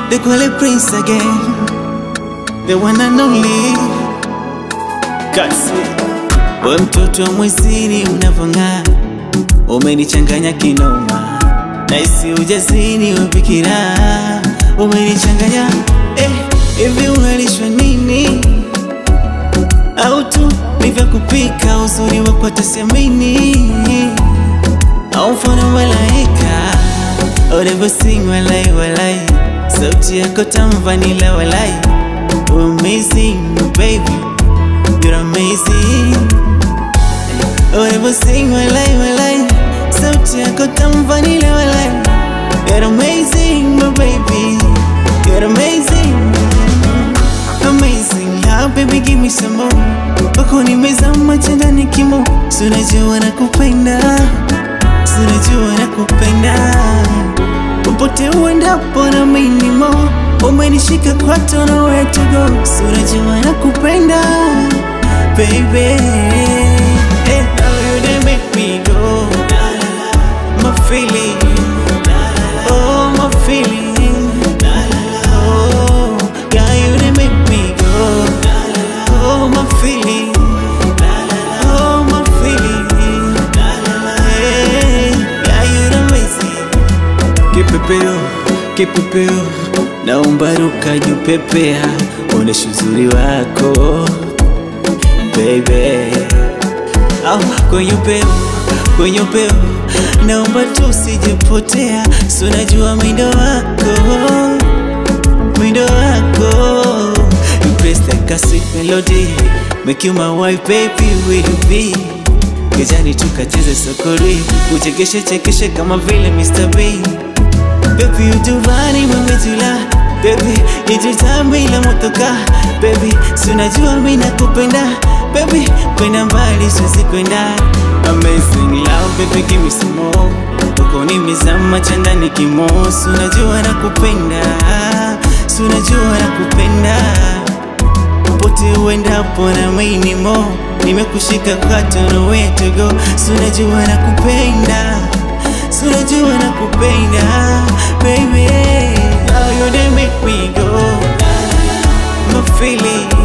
They call it Prince again, the one and only. Kasi we mtoto wa mwezini unavong'aa, umenichanganya kinoma, naisi ujazini wapikira, umenichanganya. Hivi unalishwa nini? Au tu ni vya kupika, uzuri wako atasiamini, au mfano malaika, au never sing walai walai, sauti yako tamu vanilla walai. You're amazing baby, you're amazing. Oh never sing walai walai, sauti yako tamu vanilla walai. You're amazing my baby, you're amazing. Amazing love baby, give me some more. Wako nimezama ndani kimo, unajua nakupenda, unajua nakupenda. Popote uendapo na mimi mo, umenishika kwa tono where to go. Unajua nakupenda baby. How you done make me go, my feeling, oh my feeling. Oh, yeah, you done make me go, oh my feeling, oh my feeling. Yeah, you done amazing. Kipepeo, naomba ruka juu pepea, onesha uzuri wako baby. Kwenye upeo, naomba tu usijepotea, so najua mwendo wako. You press like a sweet melody, make you my wife baby, will you be? Kijani tukacheze sokori, uchekeshe kama vile Mr. B. Baby you do rani mwemejula, baby nijitambi la motoka, baby sunajua mimi nakupenda, baby kwenda mbali siwezi kwenda. Amazing love baby, give me some more. Uko nimezama ndani kimo, unajua nakupenda, unajua nakupenda. Popote uendapo na mimi mo, nimekushika kwa tono where to go. Unajua nakupenda, unajua nakupenda baby. How you done make me go, my feeling.